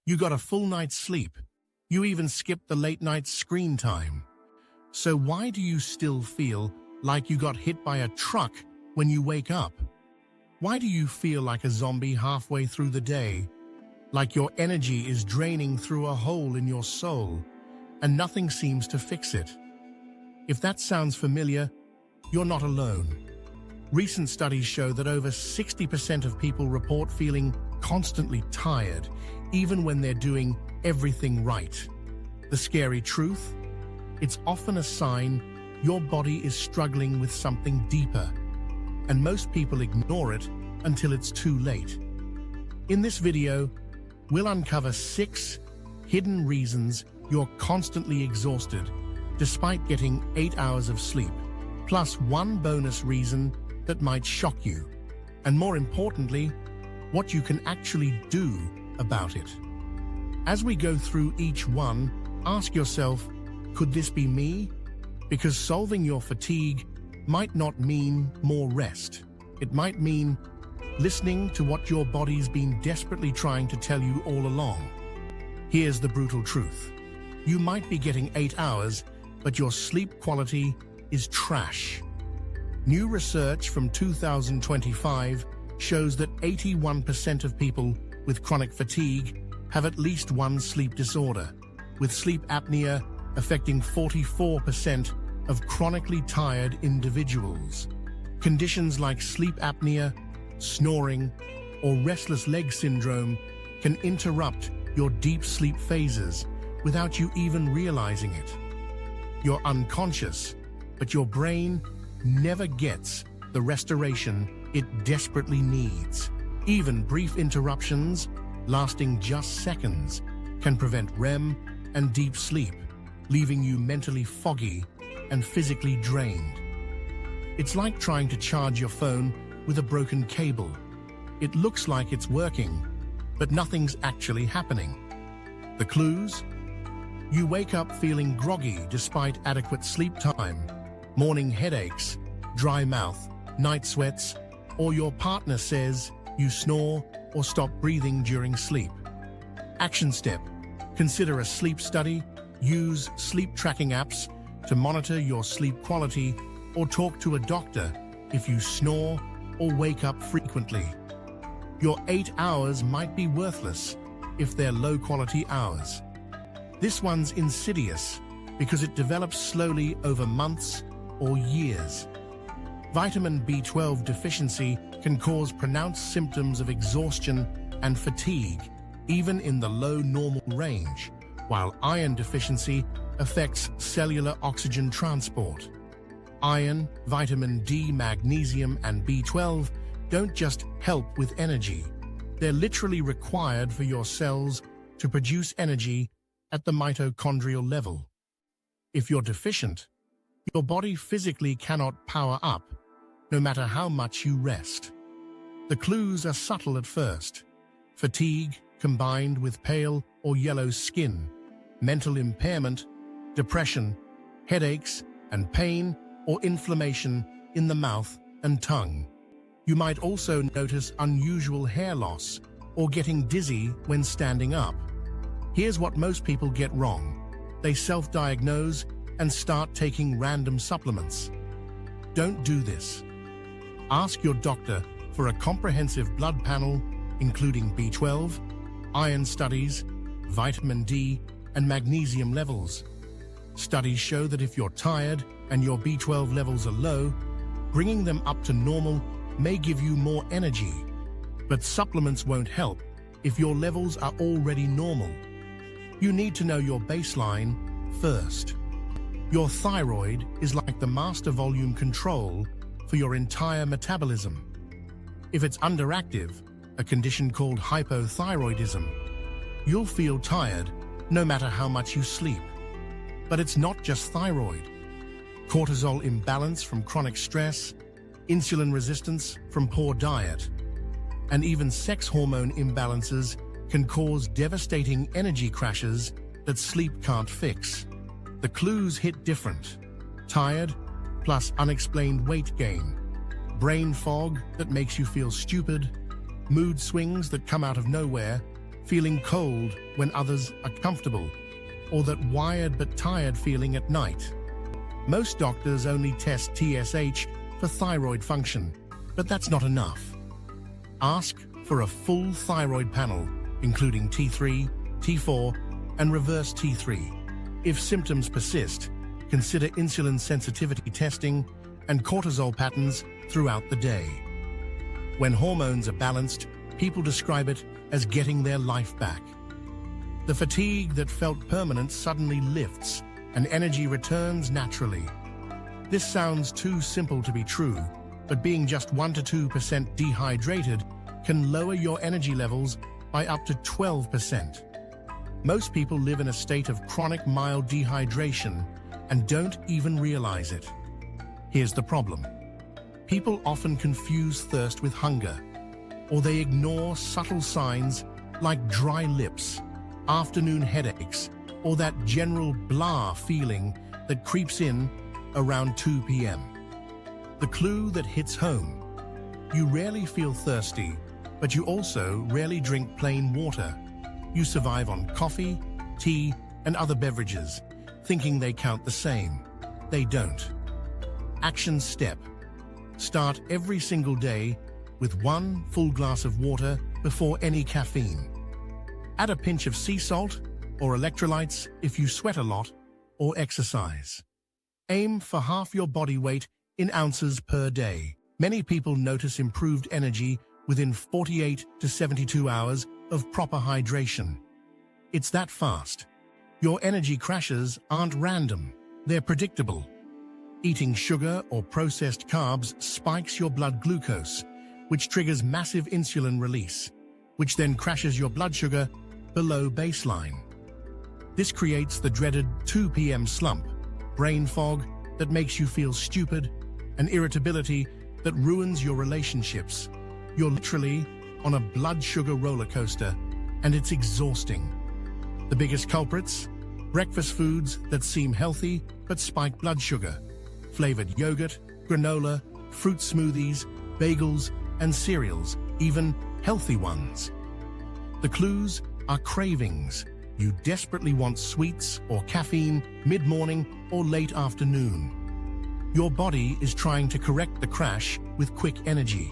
You got a full night's sleep. You even skipped the late night screen time. So why do you still feel like you got hit by a truck when you wake up? Why do you feel like a zombie halfway through the day? Like your energy is draining through a hole in your soul, and nothing seems to fix it? If that sounds familiar, you're not alone. Recent studies show that over 60% of people report feeling constantly tired, even when they're doing everything right. The scary truth? It's often a sign your body is struggling with something deeper, and most people ignore it until it's too late. In this video, we'll uncover 6 hidden reasons you're constantly exhausted despite getting 8 hours of sleep, plus 1 bonus reason that might shock you, and more importantly, what you can actually do about it. As we go through each one, ask yourself, could this be me? Because solving your fatigue might not mean more rest. It might mean listening to what your body's been desperately trying to tell you all along. Here's the brutal truth. You might be getting 8 hours, but your sleep quality is trash. New research from 2025 shows that 81% of people with chronic fatigue have at least one sleep disorder, with sleep apnea affecting 44% of chronically tired individuals. Conditions like sleep apnea, snoring, or restless leg syndrome can interrupt your deep sleep phases without you even realizing it. You're unconscious, but your brain never gets the restoration it desperately needs. Even brief interruptions, lasting just seconds, can prevent REM and deep sleep, leaving you mentally foggy and physically drained. It's like trying to charge your phone with a broken cable. It looks like it's working, but nothing's actually happening. The clues? You wake up feeling groggy despite adequate sleep time, morning headaches, dry mouth, night sweats, or your partner says you snore or stop breathing during sleep. Action step: consider a sleep study, use sleep tracking apps to monitor your sleep quality, or talk to a doctor if you snore or wake up frequently. Your 8 hours might be worthless if they're low-quality hours. This one's insidious because it develops slowly over months or years. Vitamin B12 deficiency can cause pronounced symptoms of exhaustion and fatigue, even in the low normal range, while iron deficiency affects cellular oxygen transport. Iron, vitamin D, magnesium, and B12 don't just help with energy. They're literally required for your cells to produce energy at the mitochondrial level. If you're deficient, your body physically cannot power up, no matter how much you rest. The clues are subtle at first. Fatigue combined with pale or yellow skin, mental impairment, depression, headaches, and pain or inflammation in the mouth and tongue. You might also notice unusual hair loss or getting dizzy when standing up. Here's what most people get wrong. They self-diagnose and start taking random supplements. Don't do this. Ask your doctor for a comprehensive blood panel, including B12, iron studies, vitamin D, and magnesium levels. Studies show that if you're tired and your B12 levels are low, bringing them up to normal may give you more energy. But supplements won't help if your levels are already normal. You need to know your baseline first. Your thyroid is like the master volume control for your entire metabolism. If it's underactive, a condition called hypothyroidism, you'll feel tired no matter how much you sleep. But it's not just thyroid. Cortisol imbalance from chronic stress, insulin resistance from poor diet, and even sex hormone imbalances can cause devastating energy crashes that sleep can't fix. The clues hit different. Tired, plus unexplained weight gain, brain fog that makes you feel stupid, mood swings that come out of nowhere, feeling cold when others are comfortable, or that wired but tired feeling at night. Most doctors only test TSH for thyroid function, but that's not enough. Ask for a full thyroid panel, including T3, T4, and reverse T3. If symptoms persist, consider insulin sensitivity testing and cortisol patterns throughout the day. When hormones are balanced, people describe it as getting their life back. The fatigue that felt permanent suddenly lifts, and energy returns naturally. This sounds too simple to be true, but being just 1 to 2% dehydrated can lower your energy levels by up to 12%. Most people live in a state of chronic mild dehydration and don't even realize it. Here's the problem. People often confuse thirst with hunger, or they ignore subtle signs like dry lips, afternoon headaches, or that general blah feeling that creeps in around 2 p.m. The clue that hits home. You rarely feel thirsty, but you also rarely drink plain water. You survive on coffee, tea, and other beverages, thinking they count the same. They don't. Action step. Start every single day with 1 full glass of water before any caffeine. Add a pinch of sea salt or electrolytes if you sweat a lot or exercise. Aim for half your body weight in ounces per day. Many people notice improved energy within 48 to 72 hours of proper hydration. It's that fast. Your energy crashes aren't random, they're predictable. Eating sugar or processed carbs spikes your blood glucose, which triggers massive insulin release, which then crashes your blood sugar below baseline. This creates the dreaded 2 p.m. slump, brain fog that makes you feel stupid, and irritability that ruins your relationships. You're literally on a blood sugar roller coaster, and it's exhausting. The biggest culprits? Breakfast foods that seem healthy but spike blood sugar. Flavored yogurt, granola, fruit smoothies, bagels, and cereals, even healthy ones. The clues are cravings. You desperately want sweets or caffeine mid-morning or late afternoon. Your body is trying to correct the crash with quick energy.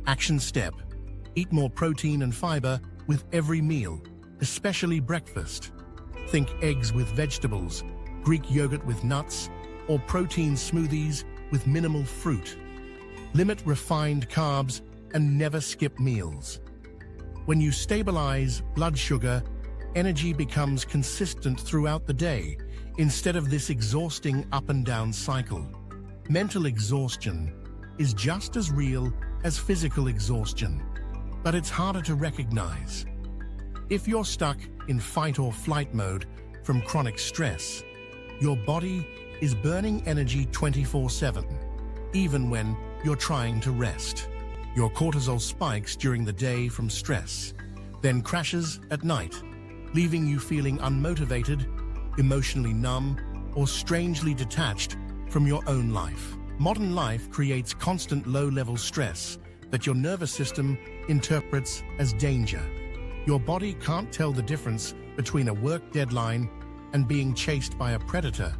Action step. Eat more protein and fiber with every meal, especially breakfast. Think eggs with vegetables, Greek yogurt with nuts, or protein smoothies with minimal fruit. Limit refined carbs and never skip meals. When you stabilize blood sugar, energy becomes consistent throughout the day instead of this exhausting up and down cycle. Mental exhaustion is just as real as physical exhaustion, but it's harder to recognize. If you're stuck in fight or flight mode from chronic stress, your body is burning energy 24/7, even when you're trying to rest. Your cortisol spikes during the day from stress, then crashes at night, leaving you feeling unmotivated, emotionally numb, or strangely detached from your own life. Modern life creates constant low-level stress that your nervous system interprets as danger. Your body can't tell the difference between a work deadline and being chased by a predator.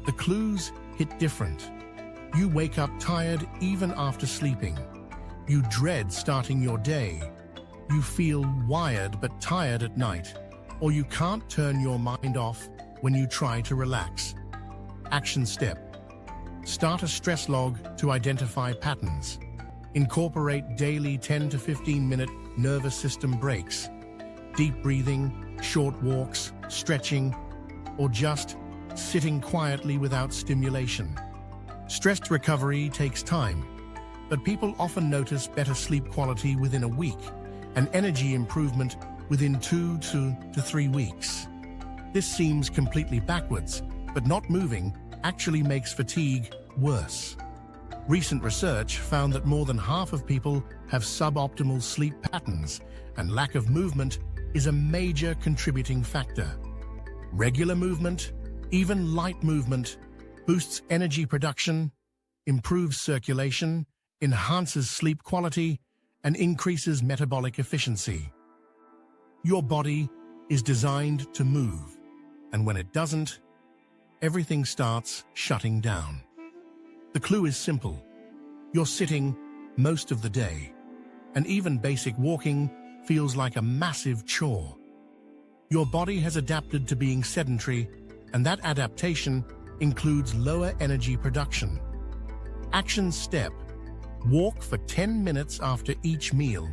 The clues hit different. You wake up tired even after sleeping. You dread starting your day. You feel wired but tired at night, or you can't turn your mind off when you try to relax. Action step. Start a stress log to identify patterns. Incorporate daily 10 to 15-minute nervous system breaks. Deep breathing, short walks, stretching, or just sitting quietly without stimulation. Stress recovery takes time, but people often notice better sleep quality within a week and energy improvement within 2 to 3 weeks. This seems completely backwards, but not moving actually makes fatigue worse. Recent research found that more than half of people have suboptimal sleep patterns, and lack of movement is a major contributing factor. Regular movement, even light movement, boosts energy production, improves circulation, enhances sleep quality, and increases metabolic efficiency. Your body is designed to move, and when it doesn't, everything starts shutting down. The clue is simple. You're sitting most of the day, and even basic walking feels like a massive chore. Your body has adapted to being sedentary, and that adaptation includes lower energy production. Action step: walk for 10 minutes after each meal.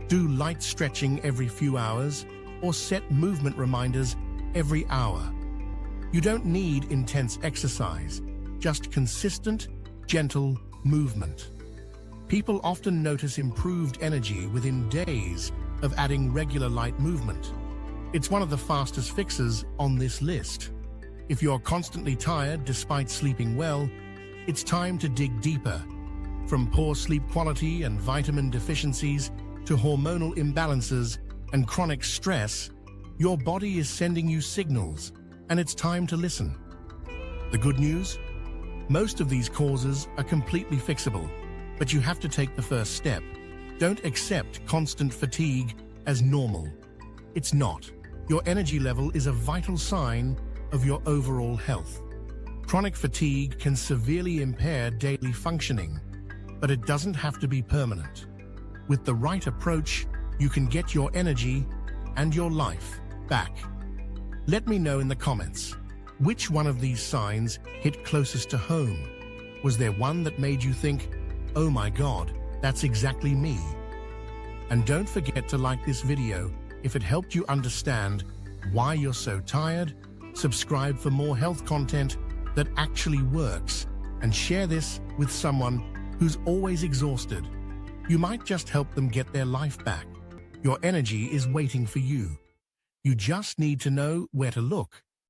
Do light stretching every few hours, or set movement reminders every hour. You don't need intense exercise, just consistent, gentle movement. People often notice improved energy within days of adding regular light movement. It's one of the fastest fixes on this list. If you're constantly tired despite sleeping well, it's time to dig deeper. From poor sleep quality and vitamin deficiencies to hormonal imbalances and chronic stress, your body is sending you signals, and it's time to listen. The good news? Most of these causes are completely fixable, but you have to take the first step. Don't accept constant fatigue as normal. It's not. Your energy level is a vital sign of your overall health. Chronic fatigue can severely impair daily functioning, but it doesn't have to be permanent. With the right approach, you can get your energy and your life back. Let me know in the comments, which one of these signs hit closest to home? Was there one that made you think, oh my God, that's exactly me? And don't forget to like this video if it helped you understand why you're so tired, subscribe for more health content that actually works, and share this with someone who's always exhausted. You might just help them get their life back. Your energy is waiting for you. You just need to know where to look.